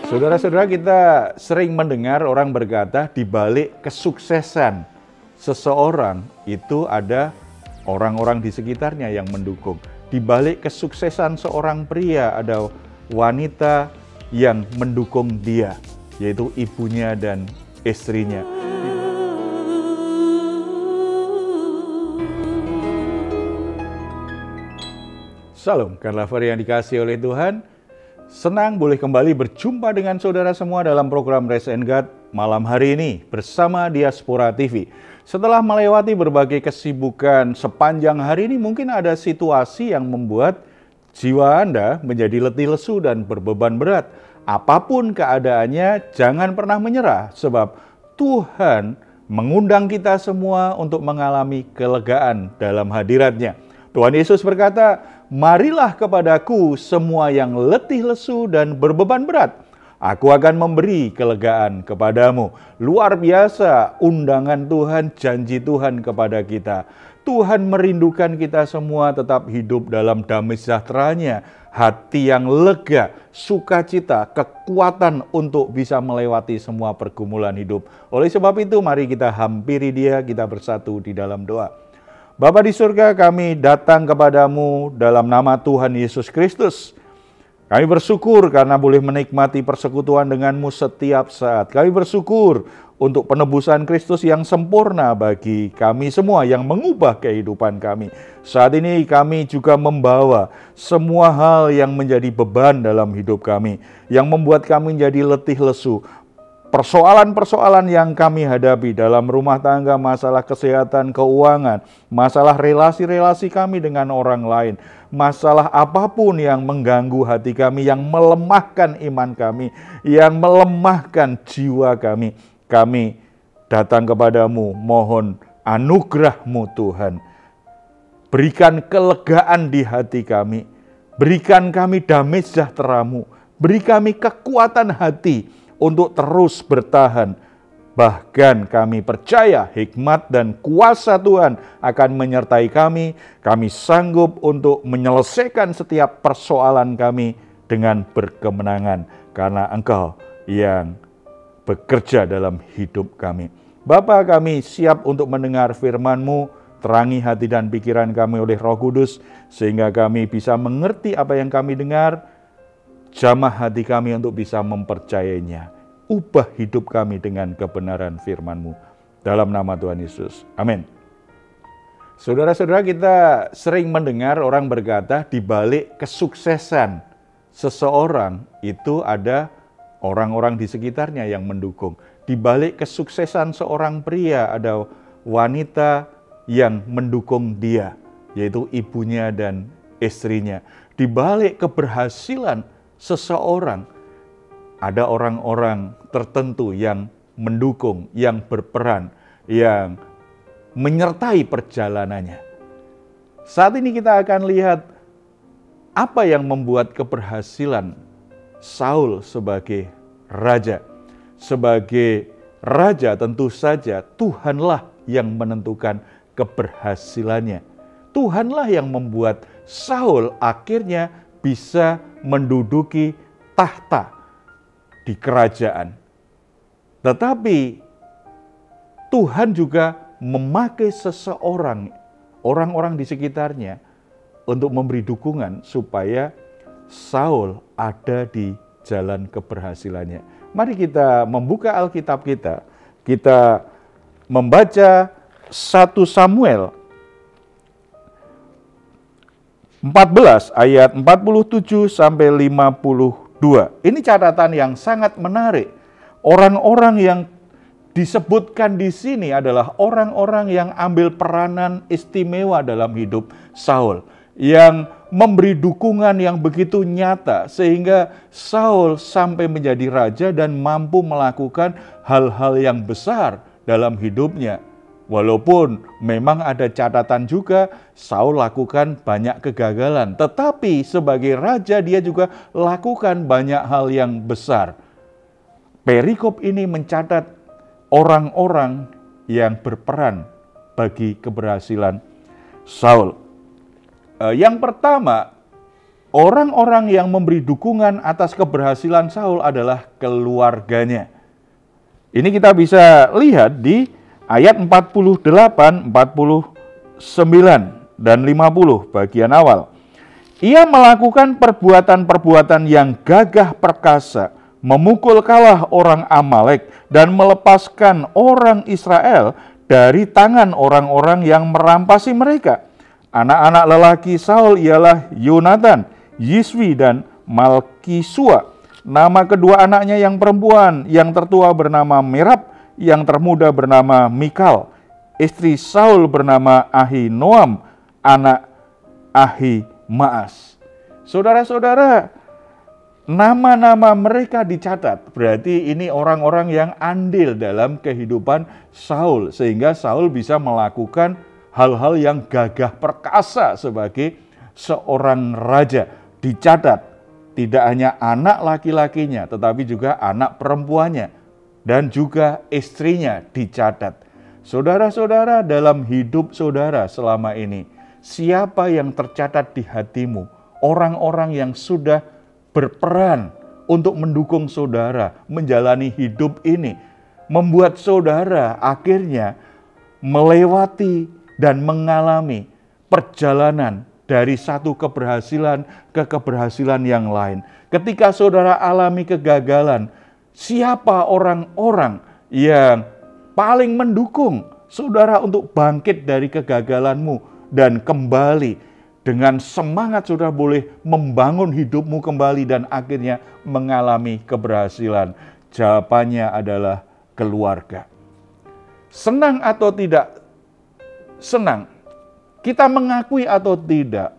Saudara-saudara, kita sering mendengar orang berkata di balik kesuksesan seseorang itu ada orang-orang di sekitarnya yang mendukung. Di balik kesuksesan seorang pria ada wanita yang mendukung dia, yaitu ibunya dan istrinya. Salam, Karlaver yang dikasihi oleh Tuhan. Senang boleh kembali berjumpa dengan saudara semua dalam program Rest and God malam hari ini bersama Diaspora TV. Setelah melewati berbagai kesibukan sepanjang hari ini, mungkin ada situasi yang membuat jiwa Anda menjadi letih lesu dan berbeban berat. Apapun keadaannya, jangan pernah menyerah, sebab Tuhan mengundang kita semua untuk mengalami kelegaan dalam hadirat-Nya. Tuhan Yesus berkata, "Marilah kepadaku semua yang letih lesu dan berbeban berat. Aku akan memberi kelegaan kepadamu." Luar biasa undangan Tuhan, janji Tuhan kepada kita. Tuhan merindukan kita semua tetap hidup dalam damai sejahtera-Nya, hati yang lega, sukacita, kekuatan untuk bisa melewati semua pergumulan hidup. Oleh sebab itu, mari kita hampiri Dia, kita bersatu di dalam doa. Bapa di surga, kami datang kepadamu dalam nama Tuhan Yesus Kristus. Kami bersyukur karena boleh menikmati persekutuan denganmu setiap saat. Kami bersyukur untuk penebusan Kristus yang sempurna bagi kami semua yang mengubah kehidupan kami. Saat ini kami juga membawa semua hal yang menjadi beban dalam hidup kami, yang membuat kami menjadi letih lesu. Persoalan-persoalan yang kami hadapi dalam rumah tangga, masalah kesehatan, keuangan, masalah relasi-relasi kami dengan orang lain, masalah apapun yang mengganggu hati kami, yang melemahkan iman kami, yang melemahkan jiwa kami, kami datang kepadamu, mohon anugerah-Mu Tuhan. Berikan kelegaan di hati kami, berikan kami damai sejahtera-Mu, beri kami kekuatan hati untuk terus bertahan. Bahkan kami percaya hikmat dan kuasa Tuhan akan menyertai kami. Kami sanggup untuk menyelesaikan setiap persoalan kami dengan berkemenangan, karena Engkau yang bekerja dalam hidup kami. Bapa, kami siap untuk mendengar firman-Mu. Terangi hati dan pikiran kami oleh Roh Kudus, sehingga kami bisa mengerti apa yang kami dengar. Jamah hati kami untuk bisa mempercayainya. Ubah hidup kami dengan kebenaran firman-Mu. Dalam nama Tuhan Yesus. Amin. Saudara-saudara, kita sering mendengar orang berkata di balik kesuksesan seseorang itu ada orang-orang di sekitarnya yang mendukung. Di balik kesuksesan seorang pria ada wanita yang mendukung dia, yaitu ibunya dan istrinya. Di balik keberhasilan seseorang, ada orang-orang tertentu yang mendukung, yang berperan, yang menyertai perjalanannya. Saat ini kita akan lihat apa yang membuat keberhasilan Saul sebagai raja. Sebagai raja tentu saja Tuhanlah yang menentukan keberhasilannya. Tuhanlah yang membuat Saul akhirnya bisa menduduki tahta di kerajaan. Tetapi Tuhan juga memakai seseorang, orang-orang di sekitarnya untuk memberi dukungan supaya Saul ada di jalan keberhasilannya. Mari kita membuka Alkitab kita. Kita membaca 1 Samuel 14 ayat 47 sampai 52. Ini catatan yang sangat menarik. Orang-orang yang disebutkan di sini adalah orang-orang yang ambil peranan istimewa dalam hidup Saul, yang memberi dukungan yang begitu nyata sehingga Saul sampai menjadi raja dan mampu melakukan hal-hal yang besar dalam hidupnya. Walaupun memang ada catatan juga Saul lakukan banyak kegagalan, tetapi sebagai raja dia juga lakukan banyak hal yang besar. Perikop ini mencatat orang-orang yang berperan bagi keberhasilan Saul. Yang pertama, orang-orang yang memberi dukungan atas keberhasilan Saul adalah keluarganya. Ini kita bisa lihat di ayat 48, 49, dan 50 bagian awal. Ia melakukan perbuatan-perbuatan yang gagah perkasa, memukul kalah orang Amalek dan melepaskan orang Israel dari tangan orang-orang yang merampasi mereka. Anak-anak lelaki Saul ialah Yonatan, Yiswi, dan Malkisua. Nama kedua anaknya yang perempuan, yang tertua bernama Merab, yang termuda bernama Mikal. Istri Saul bernama Ahinoam, anak Ahimaas. Saudara-saudara, nama-nama mereka dicatat. Berarti ini orang-orang yang andil dalam kehidupan Saul, sehingga Saul bisa melakukan hal-hal yang gagah perkasa sebagai seorang raja. Dicatat tidak hanya anak laki-lakinya, tetapi juga anak perempuannya dan juga istrinya dicatat. Saudara-saudara, dalam hidup saudara selama ini, siapa yang tercatat di hatimu? Orang-orang yang sudah berperan untuk mendukung saudara menjalani hidup ini, membuat saudara akhirnya melewati dan mengalami perjalanan dari satu keberhasilan ke keberhasilan yang lain. Ketika saudara alami kegagalan, siapa orang-orang yang paling mendukung saudara untuk bangkit dari kegagalanmu dan kembali dengan semangat saudara boleh membangun hidupmu kembali dan akhirnya mengalami keberhasilan? Jawabannya adalah keluarga. Senang atau tidak senang, kita mengakui atau tidak,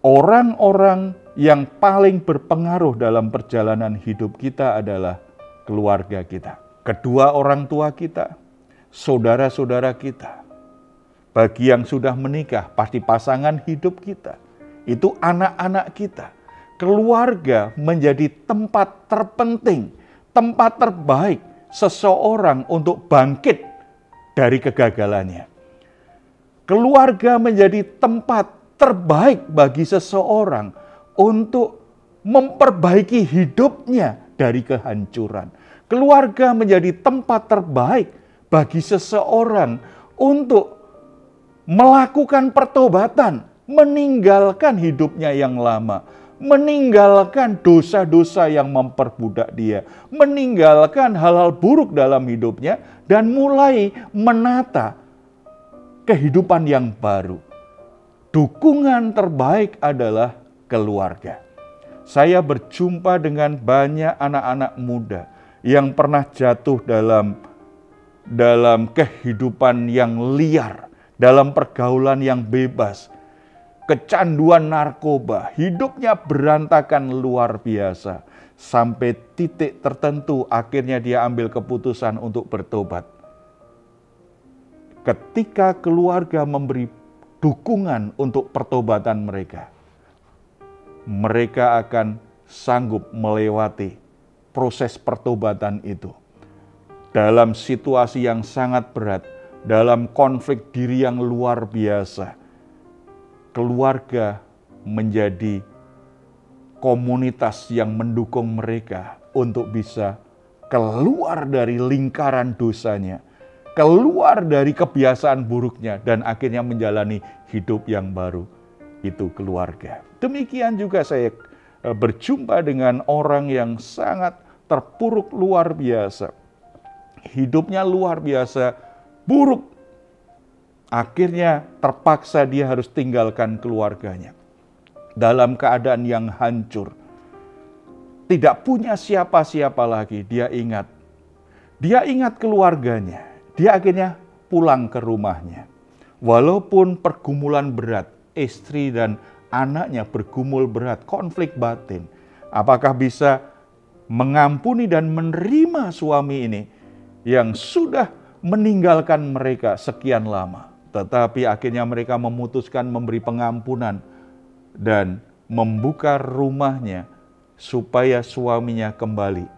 orang-orang yang paling berpengaruh dalam perjalanan hidup kita adalah keluarga kita. Kedua orang tua kita, saudara-saudara kita. Bagi yang sudah menikah, pasti pasangan hidup kita. Itu anak-anak kita. Keluarga menjadi tempat terpenting, tempat terbaik seseorang untuk bangkit dari kegagalannya. Keluarga menjadi tempat terbaik bagi seseorang untuk memperbaiki hidupnya dari kehancuran. Keluarga menjadi tempat terbaik bagi seseorang untuk melakukan pertobatan, meninggalkan hidupnya yang lama, meninggalkan dosa-dosa yang memperbudak dia, meninggalkan hal-hal buruk dalam hidupnya, dan mulai menata kehidupan yang baru. Dukungan terbaik adalah keluarga. Saya berjumpa dengan banyak anak-anak muda yang pernah jatuh dalam kehidupan yang liar, dalam pergaulan yang bebas, kecanduan narkoba, hidupnya berantakan luar biasa. Sampai titik tertentu akhirnya dia ambil keputusan untuk bertobat. Ketika keluarga memberi dukungan untuk pertobatan mereka, mereka akan sanggup melewati proses pertobatan itu. Dalam situasi yang sangat berat, dalam konflik diri yang luar biasa, keluarga menjadi komunitas yang mendukung mereka untuk bisa keluar dari lingkaran dosanya, keluar dari kebiasaan buruknya, dan akhirnya menjalani hidup yang baru. Itu keluarga. Demikian juga saya berjumpa dengan orang yang sangat terpuruk luar biasa. Hidupnya luar biasa buruk. Akhirnya terpaksa dia harus tinggalkan keluarganya. Dalam keadaan yang hancur. Tidak punya siapa-siapa lagi, dia ingat. Dia ingat keluarganya. Dia akhirnya pulang ke rumahnya. Walaupun pergumulan berat, istri dan anaknya bergumul berat, konflik batin. Apakah bisa mengampuni dan menerima suami ini yang sudah meninggalkan mereka sekian lama? Tetapi akhirnya mereka memutuskan memberi pengampunan dan membuka rumahnya supaya suaminya kembali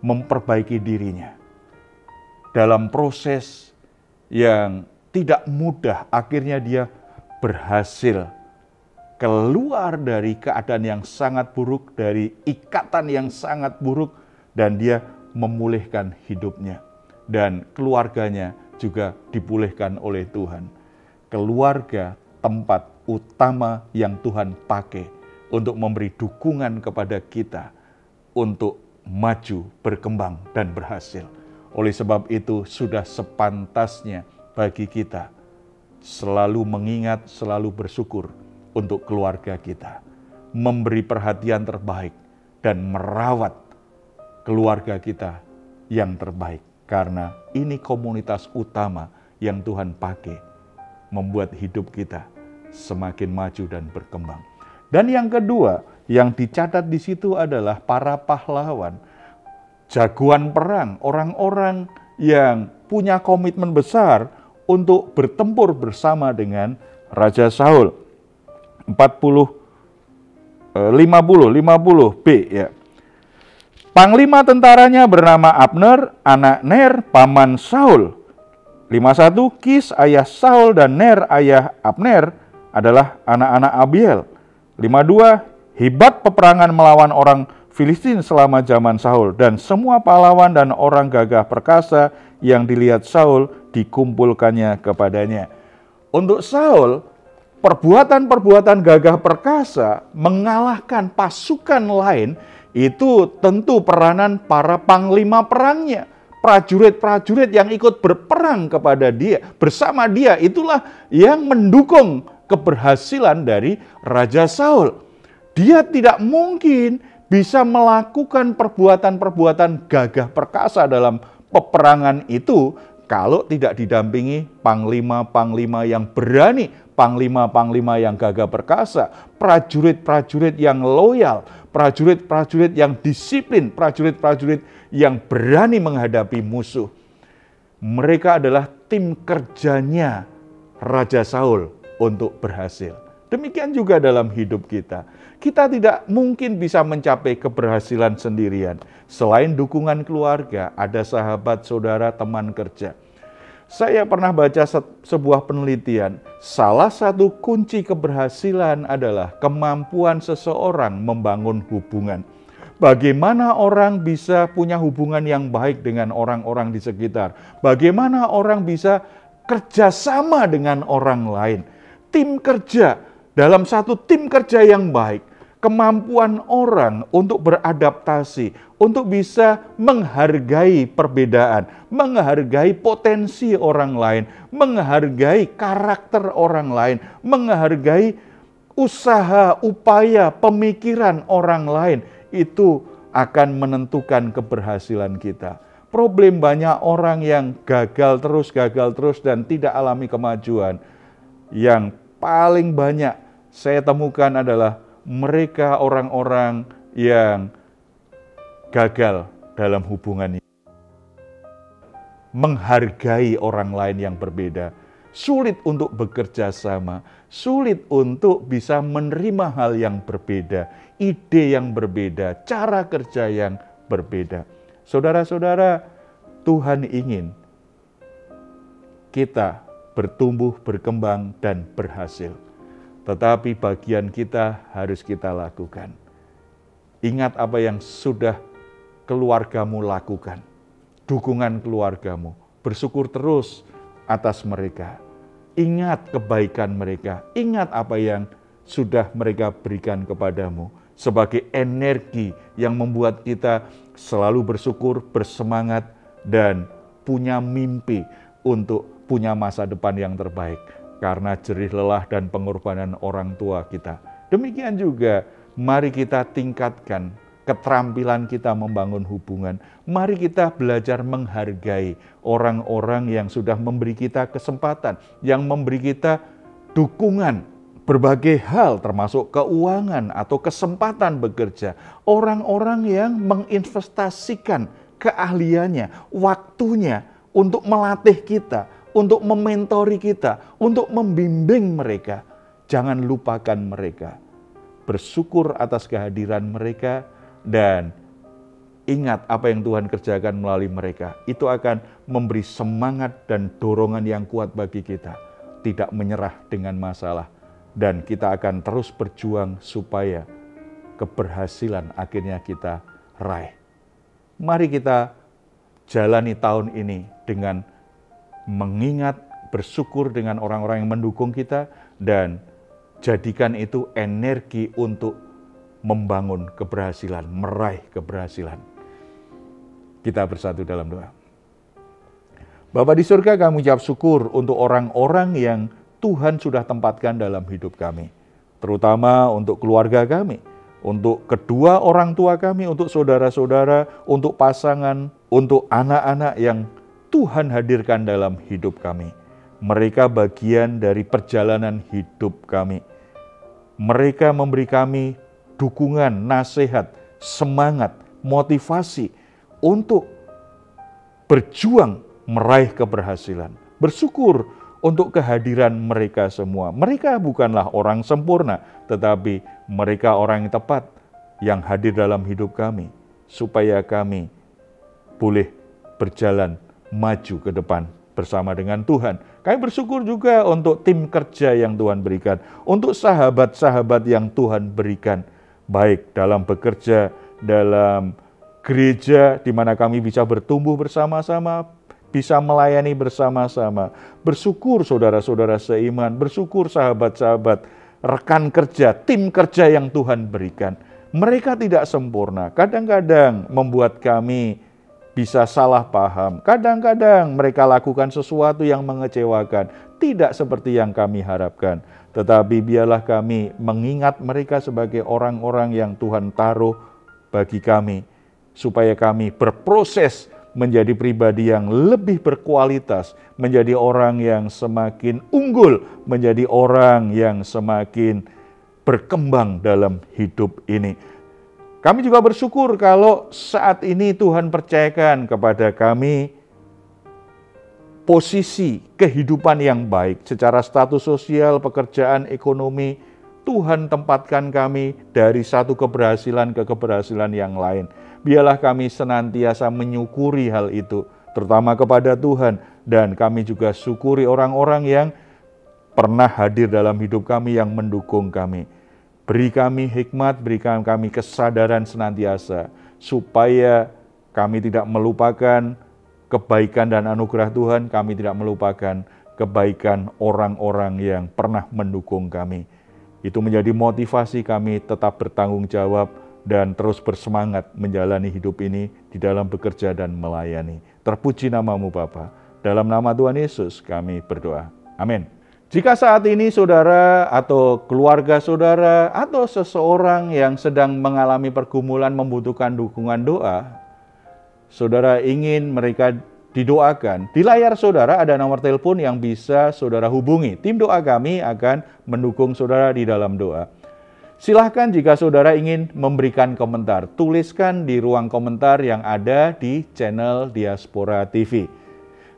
memperbaiki dirinya. Dalam proses yang tidak mudah, akhirnya dia berhasil keluar dari keadaan yang sangat buruk, dari ikatan yang sangat buruk, dan dia memulihkan hidupnya. Dan keluarganya juga dipulihkan oleh Tuhan. Keluarga tempat utama yang Tuhan pakai untuk memberi dukungan kepada kita untuk maju, berkembang, dan berhasil. Oleh sebab itu sudah sepantasnya bagi kita selalu mengingat, selalu bersyukur untuk keluarga kita, memberi perhatian terbaik dan merawat keluarga kita yang terbaik, karena ini komunitas utama yang Tuhan pakai membuat hidup kita semakin maju dan berkembang. Dan yang kedua yang dicatat di situ adalah para pahlawan, jagoan perang, orang-orang yang punya komitmen besar untuk bertempur bersama dengan Raja Saul. 50b ya. Panglima tentaranya bernama Abner, anak Ner, paman Saul. 51 Kis ayah Saul dan Ner ayah Abner adalah anak-anak Abiel. 52 hebat peperangan melawan orang Filistin selama zaman Saul, dan semua pahlawan dan orang gagah perkasa yang dilihat Saul dikumpulkannya kepadanya. Untuk Saul, perbuatan-perbuatan gagah perkasa mengalahkan pasukan lain itu tentu peranan para panglima perangnya. Prajurit-prajurit yang ikut berperang kepada dia, bersama dia, itulah yang mendukung keberhasilan dari Raja Saul. Dia tidak mungkin bisa melakukan perbuatan-perbuatan gagah perkasa dalam peperangan itu kalau tidak didampingi panglima-panglima yang berani, panglima-panglima yang gagah perkasa, prajurit-prajurit yang loyal, prajurit-prajurit yang disiplin, prajurit-prajurit yang berani menghadapi musuh. Mereka adalah tim kerjanya Raja Saul untuk berhasil. Demikian juga dalam hidup kita. Kita tidak mungkin bisa mencapai keberhasilan sendirian. Selain dukungan keluarga, ada sahabat, saudara, teman kerja. Saya pernah baca sebuah penelitian, salah satu kunci keberhasilan adalah kemampuan seseorang membangun hubungan. Bagaimana orang bisa punya hubungan yang baik dengan orang-orang di sekitar? Bagaimana orang bisa kerjasama dengan orang lain? Tim kerja, dalam satu tim kerja yang baik, kemampuan orang untuk beradaptasi, untuk bisa menghargai perbedaan, menghargai potensi orang lain, menghargai karakter orang lain, menghargai usaha, upaya, pemikiran orang lain, itu akan menentukan keberhasilan kita. Problem banyak orang yang gagal terus dan tidak alami kemajuan. Yang paling banyak saya temukan adalah mereka orang-orang yang gagal dalam hubungan ini. Menghargai orang lain yang berbeda. Sulit untuk bekerja sama. Sulit untuk bisa menerima hal yang berbeda. Ide yang berbeda. Cara kerja yang berbeda. Saudara-saudara, Tuhan ingin kita bertumbuh, berkembang, dan berhasil. Tetapi bagian kita harus kita lakukan. Ingat apa yang sudah keluargamu lakukan. Dukungan keluargamu. Bersyukur terus atas mereka. Ingat kebaikan mereka. Ingat apa yang sudah mereka berikan kepadamu. Sebagai energi yang membuat kita selalu bersyukur, bersemangat, dan punya mimpi untuk punya masa depan yang terbaik. Karena jerih lelah dan pengorbanan orang tua kita. Demikian juga, mari kita tingkatkan keterampilan kita membangun hubungan. Mari kita belajar menghargai orang-orang yang sudah memberi kita kesempatan, yang memberi kita dukungan, berbagai hal termasuk keuangan atau kesempatan bekerja. Orang-orang yang menginvestasikan keahliannya, waktunya untuk melatih kita, untuk mementori kita, untuk membimbing mereka. Jangan lupakan mereka. Bersyukur atas kehadiran mereka dan ingat apa yang Tuhan kerjakan melalui mereka. Itu akan memberi semangat dan dorongan yang kuat bagi kita. Tidak menyerah dengan masalah. dan kita akan terus berjuang supaya keberhasilan akhirnya kita raih. Mari kita jalani tahun ini dengan mengingat, bersyukur dengan orang-orang yang mendukung kita, dan jadikan itu energi untuk membangun keberhasilan, meraih keberhasilan. Kita bersatu dalam doa. Bapa di surga, kami ucap syukur untuk orang-orang yang Tuhan sudah tempatkan dalam hidup kami. Terutama untuk keluarga kami, untuk kedua orang tua kami, untuk saudara-saudara, untuk pasangan, untuk anak-anak yang Tuhan hadirkan dalam hidup kami. Mereka bagian dari perjalanan hidup kami. Mereka memberi kami dukungan, nasihat, semangat, motivasi untuk berjuang meraih keberhasilan. Bersyukur untuk kehadiran mereka semua. Mereka bukanlah orang sempurna, tetapi mereka orang yang tepat yang hadir dalam hidup kami, supaya kami boleh berjalan maju ke depan bersama dengan Tuhan. Kami bersyukur juga untuk tim kerja yang Tuhan berikan, untuk sahabat-sahabat yang Tuhan berikan, baik dalam bekerja, dalam gereja, di mana kami bisa bertumbuh bersama-sama, bisa melayani bersama-sama. Bersyukur saudara-saudara seiman, bersyukur sahabat-sahabat, rekan kerja, tim kerja yang Tuhan berikan. Mereka tidak sempurna, kadang-kadang membuat kami bisa salah paham. Kadang-kadang mereka lakukan sesuatu yang mengecewakan, tidak seperti yang kami harapkan. Tetapi biarlah kami mengingat mereka sebagai orang-orang yang Tuhan taruh bagi kami, supaya kami berproses menjadi pribadi yang lebih berkualitas, menjadi orang yang semakin unggul, menjadi orang yang semakin berkembang dalam hidup ini. Kami juga bersyukur kalau saat ini Tuhan percayakan kepada kami posisi kehidupan yang baik secara status sosial, pekerjaan, ekonomi. Tuhan tempatkan kami dari satu keberhasilan ke keberhasilan yang lain. Biarlah kami senantiasa menyukuri hal itu, terutama kepada Tuhan. Dan kami juga syukuri orang-orang yang pernah hadir dalam hidup kami, yang mendukung kami. Beri kami hikmat, berikan kami kesadaran senantiasa, supaya kami tidak melupakan kebaikan dan anugerah Tuhan, kami tidak melupakan kebaikan orang-orang yang pernah mendukung kami. Itu menjadi motivasi kami tetap bertanggung jawab dan terus bersemangat menjalani hidup ini di dalam bekerja dan melayani. Terpuji namamu Bapa. Dalam nama Tuhan Yesus kami berdoa. Amin. Jika saat ini saudara atau keluarga saudara atau seseorang yang sedang mengalami pergumulan membutuhkan dukungan doa, saudara ingin mereka didoakan, di layar saudara ada nomor telepon yang bisa saudara hubungi. Tim doa kami akan mendukung saudara di dalam doa. Silahkan jika saudara ingin memberikan komentar, tuliskan di ruang komentar yang ada di channel Diaspora TV.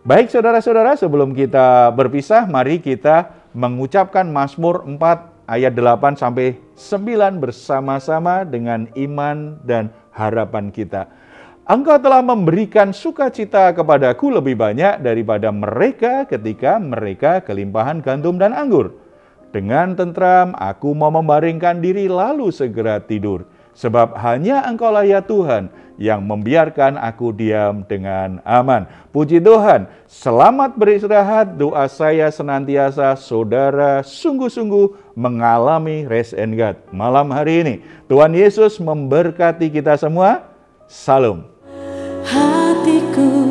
Baik saudara-saudara, sebelum kita berpisah, mari kita mengucapkan Mazmur 4 ayat 8 sampai 9 bersama-sama dengan iman dan harapan kita. Engkau telah memberikan sukacita kepadaku lebih banyak daripada mereka ketika mereka kelimpahan gandum dan anggur. Dengan tentram aku mau membaringkan diri lalu segera tidur. Sebab hanya Engkaulah ya Tuhan yang membiarkan aku diam dengan aman. Puji Tuhan, selamat beristirahat. Doa saya senantiasa saudara sungguh-sungguh mengalami rest and God malam hari ini. Tuhan Yesus memberkati kita semua. Salam. Hatiku